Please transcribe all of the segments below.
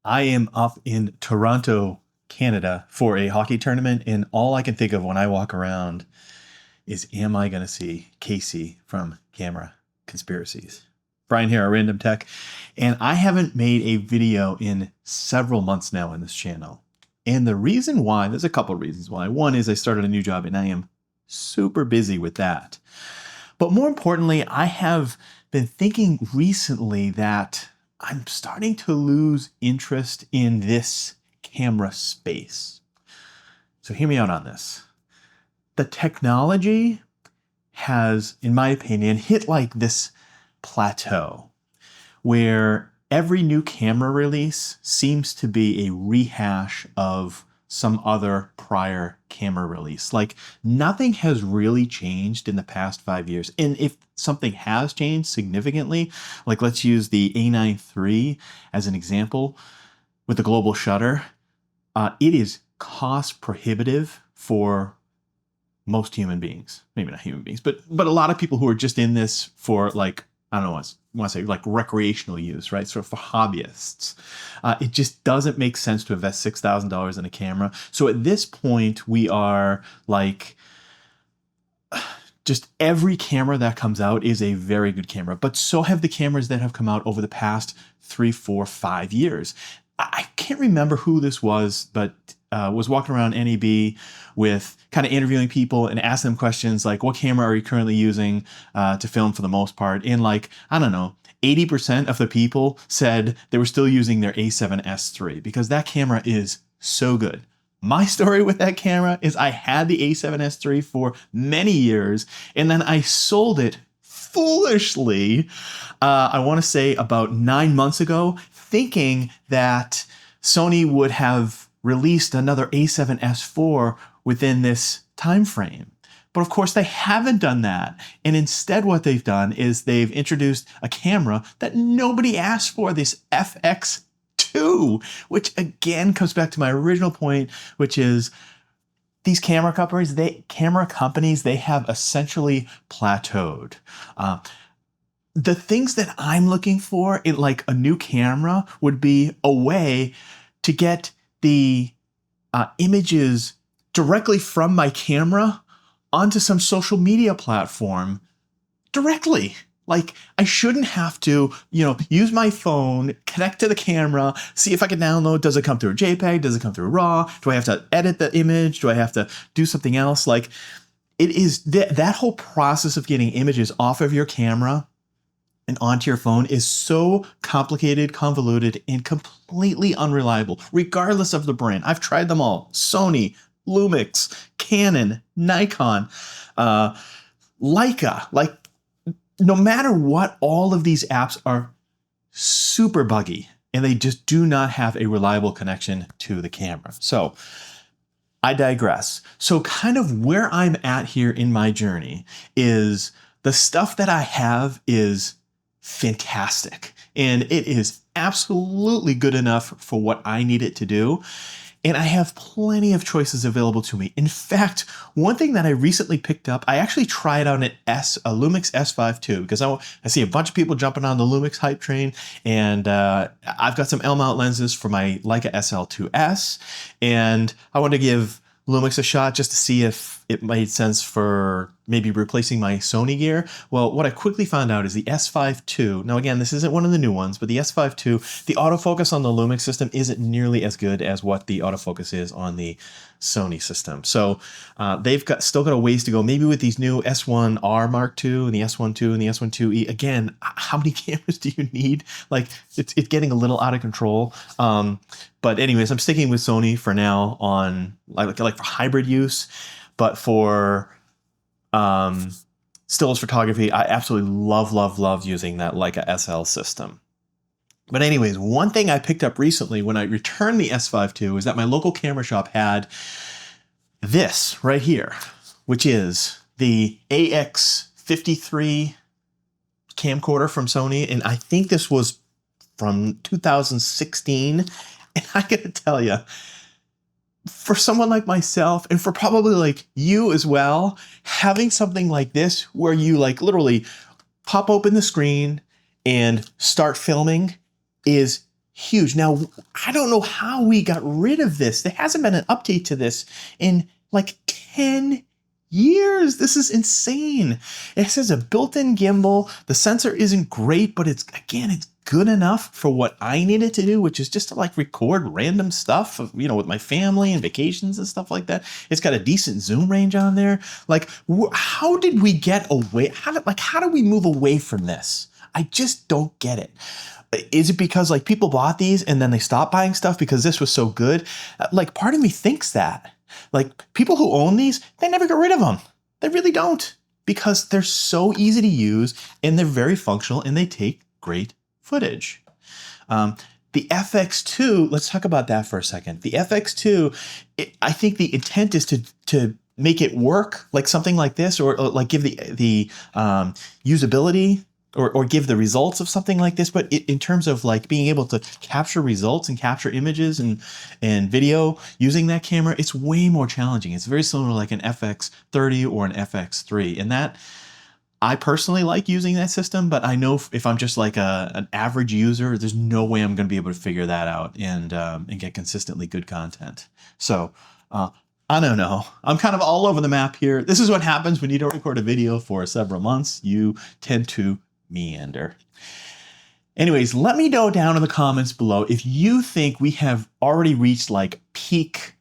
I am up in Toronto, Canada for a hockey tournament, and all I can think of when I walk around is, am I going to see Casey from Camera Conspiracies? Brian here, a Random Tech, and I haven't made a video in several months now on this channel. And the reason why, there's a couple of reasons why. One is I started a new job and I am super busy with that. But more importantly, I have been thinking recently that I'm starting to lose interest in this camera space. So hear me out on this. The technology has, in my opinion, hit like this plateau where every new camera release seems to be a rehash of some other prior camera release. Like nothing has really changed in the past 5 years. And if something has changed significantly, like let's use the A9 III as an example with the global shutter, it is cost prohibitive for most human beings. Maybe not human beings, but a lot of people who are just in this for like, I don't know, I want to say like recreational use, right? Sort of for hobbyists. It just doesn't make sense to invest $6,000 in a camera. So at this point, we are like, just every camera that comes out is a very good camera, but so have the cameras that have come out over the past 3, 4, 5 years. I can't remember who this was, but was walking around NAB with kind of interviewing people and asking them questions like, what camera are you currently using to film for the most part? And like, I don't know, 80% of the people said they were still using their A7S III because that camera is so good. My story with that camera is I had the A7S III for many years and then I sold it foolishly, I want to say about 9 months ago, thinking that Sony would have released another A7S IV within this time frame. But of course they haven't done that. And instead what they've done is they've introduced a camera that nobody asked for, this FX2, which again comes back to my original point, which is these camera companies, they have essentially plateaued. The things that I'm looking for in like a new camera would be a way to get the images directly from my camera onto some social media platform directly. Like I shouldn't have to, use my phone, connect to the camera, see if I can download. Does it come through a JPEG? Does it come through RAW? Do I have to edit the image? Do I have to do something else? Like it is that whole process of getting images off of your camera and onto your phone is so complicated, convoluted, and completely unreliable, regardless of the brand. I've tried them all. Sony, Lumix, Canon, Nikon, Leica. Like, no matter what, all of these apps are super buggy, and they just do not have a reliable connection to the camera. So, I digress. So kind of where I'm at here in my journey is the stuff that I have is fantastic. And it is absolutely good enough for what I need it to do. And I have plenty of choices available to me. In fact, one thing that I recently picked up, I actually tried out a Lumix S5 II because I see a bunch of people jumping on the Lumix hype train. And I've got some L-mount lenses for my Leica SL2S. And I wanted to give Lumix a shot just to see if it made sense for maybe replacing my Sony gear. Well, what I quickly found out is the S5 II, now again, this isn't one of the new ones, but the S5 II, the autofocus on the Lumix system isn't nearly as good as what the autofocus is on the Sony system. So they've still got a ways to go. Maybe with these new S1R Mark II and the S1 II and the S1 IIe, again, how many cameras do you need? Like it's getting a little out of control. But anyways, I'm sticking with Sony for now on like for hybrid use. But for stills photography, I absolutely love using that Leica SL system. But anyways, one thing I picked up recently when I returned the S5 II is that my local camera shop had this right here, which is the AX53 camcorder from Sony. And I think this was from 2016. And I gotta tell you, for someone like myself, and for probably like you as well, having something like this where you like literally pop open the screen and start filming is huge. Now, I don't know how we got rid of this. There hasn't been an update to this in like 10 years. This is insane. It says a built-in gimbal. The sensor isn't great, but it's good enough for what I needed to do, which is just to like record random stuff, you know, with my family and vacations and stuff like that. It's got a decent zoom range on there. Like, how did we get away? How do we move away from this? I just don't get it. Is it because like people bought these and then they stopped buying stuff because this was so good? Like, part of me thinks that. Like, people who own these, they never get rid of them. They really don't, because they're so easy to use and they're very functional and they take great footage. The FX2, let's talk about that for a second. The FX2, I think the intent is to make it work like something like this, or like give the usability, or give the results of something like this. But in terms of like being able to capture results and capture images and video using that camera, it's way more challenging. It's very similar to like an FX30 or an FX3. And that, I personally like using that system, but I know if I'm just like an average user, there's no way I'm going to be able to figure that out and get consistently good content. So I don't know. I'm kind of all over the map here. This is what happens when you don't record a video for several months. You tend to meander. Anyways, let me know down in the comments below if you think we have already reached like peak,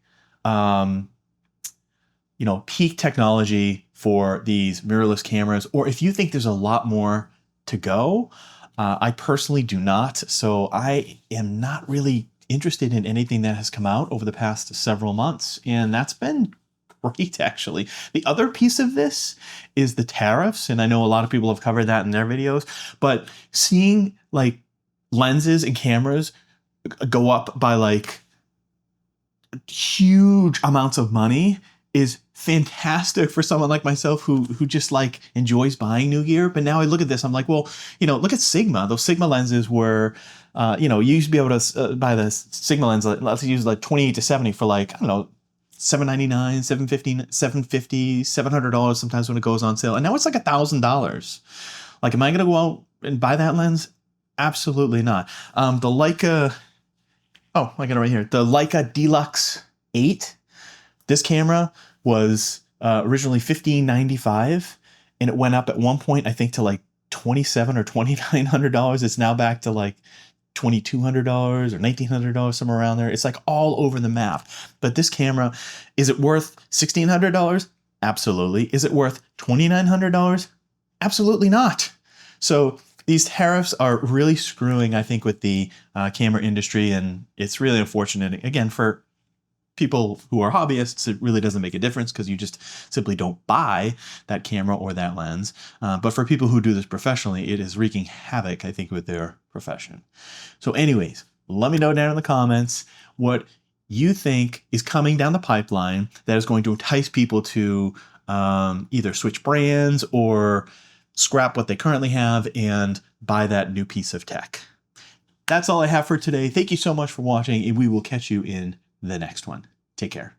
peak technology for these mirrorless cameras, or if you think there's a lot more to go. I personally do not. So I am not really interested in anything that has come out over the past several months. And that's been great, actually. The other piece of this is the tariffs. And I know a lot of people have covered that in their videos, but seeing like lenses and cameras go up by like huge amounts of money is fantastic for someone like myself who just like enjoys buying new gear. But now I look at this, I'm like, well, look at Sigma. Those Sigma lenses were, you used to be able to buy the Sigma lens, let's use like 28 to 70 for like, I don't know, $799, $750, $700 sometimes when it goes on sale. And now it's like $1,000. Like, am I going to go out and buy that lens? Absolutely not. The Leica, oh, I got it right here. The Leica Deluxe 8. This camera was originally $1,595, and it went up at one point, I think, to like $2,700 or $2,900. It's now back to like $2,200 or $1,900, somewhere around there. It's like all over the map. But this camera, is it worth $1,600? Absolutely. Is it worth $2,900? Absolutely not. So these tariffs are really screwing, I think, with the camera industry, and it's really unfortunate. Again, for people who are hobbyists, it really doesn't make a difference because you just simply don't buy that camera or that lens. But for people who do this professionally, it is wreaking havoc, I think, with their profession. So anyways, let me know down in the comments what you think is coming down the pipeline that is going to entice people to either switch brands or scrap what they currently have and buy that new piece of tech. That's all I have for today. Thank you so much for watching, and we will catch you in the next one. Take care.